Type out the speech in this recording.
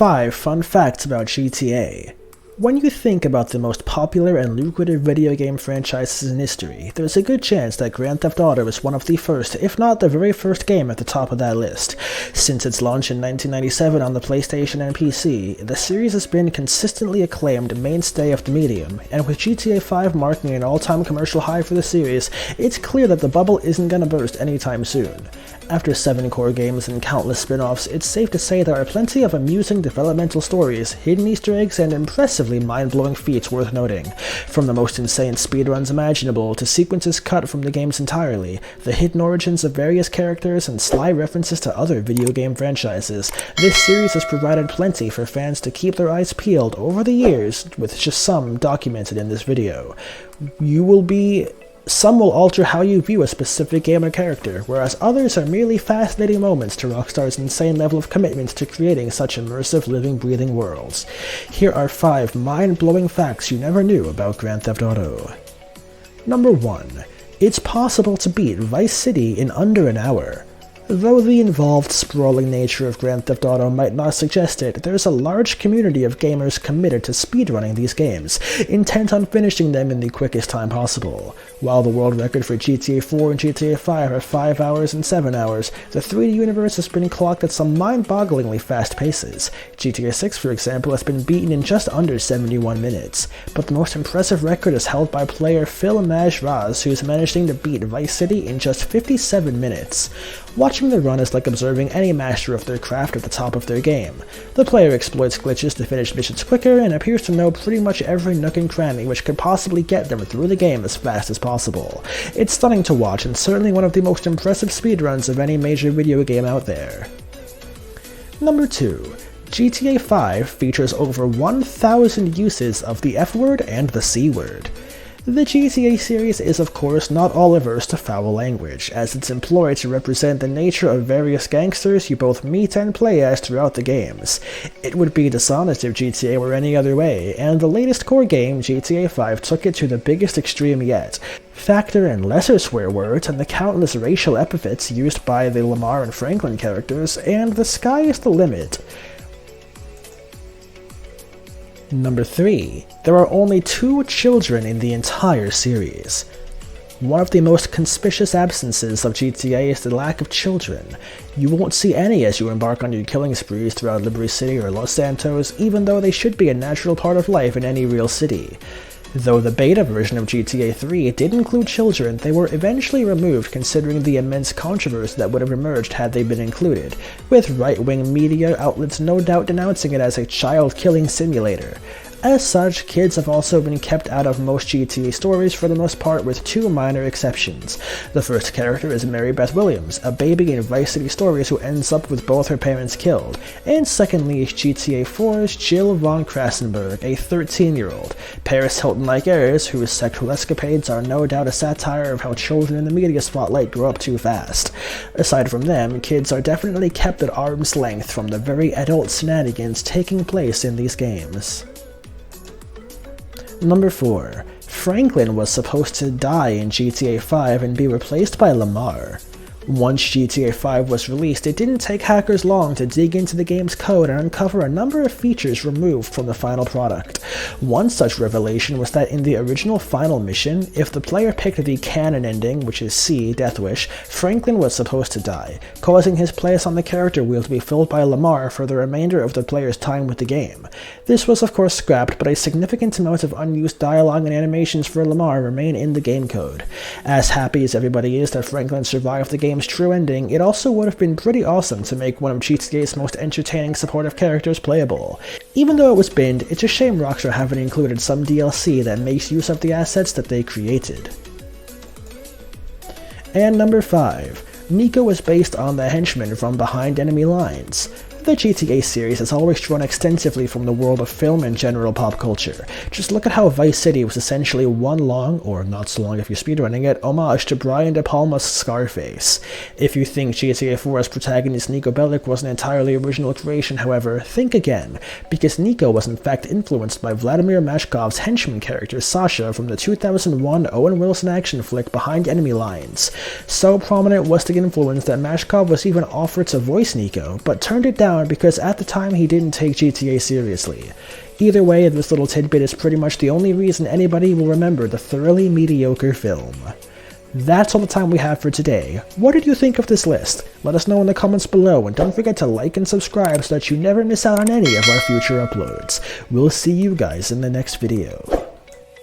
5 Fun Facts about GTA. When you think about the most popular and lucrative video game franchises in history, there's a good chance that Grand Theft Auto is one of the first, if not the very first game at the top of that list. Since its launch in 1997 on the PlayStation and PC, the series has been consistently acclaimed mainstay of the medium, and with GTA 5 marking an all-time commercial high for the series, it's clear that the bubble isn't gonna burst anytime soon. After 7 core games and countless spin-offs, it's safe to say there are plenty of amusing developmental stories, hidden Easter eggs, and impressively mind-blowing feats worth noting. From the most insane speedruns imaginable to sequences cut from the games entirely, the hidden origins of various characters, and sly references to other video game franchises, this series has provided plenty for fans to keep their eyes peeled over the years, with just some documented in this video. Some will alter how you view a specific game or character, whereas others are merely fascinating moments to Rockstar's insane level of commitment to creating such immersive, living, breathing worlds. Here are 5 mind-blowing facts you never knew about Grand Theft Auto. Number 1. It's possible to beat Vice City in under an hour. Though the involved, sprawling nature of Grand Theft Auto might not suggest it, there's a large community of gamers committed to speedrunning these games, intent on finishing them in the quickest time possible. While the world record for GTA 4 and GTA 5 are 5 hours and 7 hours, the 3D universe has been clocked at some mind-bogglingly fast paces. GTA 6, for example, has been beaten in just under 71 minutes, but the most impressive record is held by player Phil Maj-Raz, who's managing to beat Vice City in just 57 minutes. Watching the run is like observing any master of their craft at the top of their game. The player exploits glitches to finish missions quicker and appears to know pretty much every nook and cranny which could possibly get them through the game as fast as possible. It's stunning to watch and certainly one of the most impressive speedruns of any major video game out there. Number 2. GTA 5 features over 1,000 uses of the F-word and the C-word. The GTA series is of course not all averse to foul language, as it's employed to represent the nature of various gangsters you both meet and play as throughout the games. It would be dishonest if GTA were any other way, and the latest core game, GTA 5, took it to the biggest extreme yet. Factor in lesser swear words and the countless racial epithets used by the Lamar and Franklin characters, and the sky is the limit. Number 3. There are only 2 children in the entire series. One of the most conspicuous absences of GTA is the lack of children. You won't see any as you embark on your killing sprees throughout Liberty City or Los Santos, even though they should be a natural part of life in any real city. Though the beta version of GTA 3 did include children, they were eventually removed considering the immense controversy that would have emerged had they been included, with right-wing media outlets no doubt denouncing it as a child-killing simulator. As such, kids have also been kept out of most GTA stories for the most part, with 2 minor exceptions. The first character is Mary Beth Williams, a baby in Vice City stories who ends up with both her parents killed, and secondly is GTA 4's Jill Von Krassenberg, a 13-year-old. Paris Hilton-like heirs whose sexual escapades are no doubt a satire of how children in the media spotlight grow up too fast. Aside from them, kids are definitely kept at arm's length from the very adult shenanigans taking place in these games. Number 4. Franklin was supposed to die in GTA 5 and be replaced by Lamar. Once GTA 5 was released, it didn't take hackers long to dig into the game's code and uncover a number of features removed from the final product. One such revelation was that in the original final mission, if the player picked the canon ending, which is C, Death Wish, Franklin was supposed to die, causing his place on the character wheel to be filled by Lamar for the remainder of the player's time with the game. This was of course scrapped, but a significant amount of unused dialogue and animations for Lamar remain in the game code. As happy as everybody is that Franklin survived the game's true ending, it also would have been pretty awesome to make one of GTA's most entertaining supportive characters playable. Even though it was binned, it's a shame Rockstar haven't included some DLC that makes use of the assets that they created. And number 5. Nico was based on the henchman from Behind Enemy Lines. The GTA series has always drawn extensively from the world of film and general pop culture. Just look at how Vice City was essentially one long, or not so long if you're speedrunning it, homage to Brian De Palma's Scarface. If you think GTA 4's protagonist Niko Bellic was an entirely original creation, however, think again, because Niko was in fact influenced by Vladimir Mashkov's henchman character Sasha from the 2001 Owen Wilson action flick Behind Enemy Lines. So prominent was the influence that Mashkov was even offered to voice Niko, but turned it down down because at the time he didn't take GTA seriously. Either way, this little tidbit is pretty much the only reason anybody will remember the thoroughly mediocre film. That's all the time we have for today. What did you think of this list? Let us know in the comments below, and don't forget to like and subscribe so that you never miss out on any of our future uploads. We'll see you guys in the next video.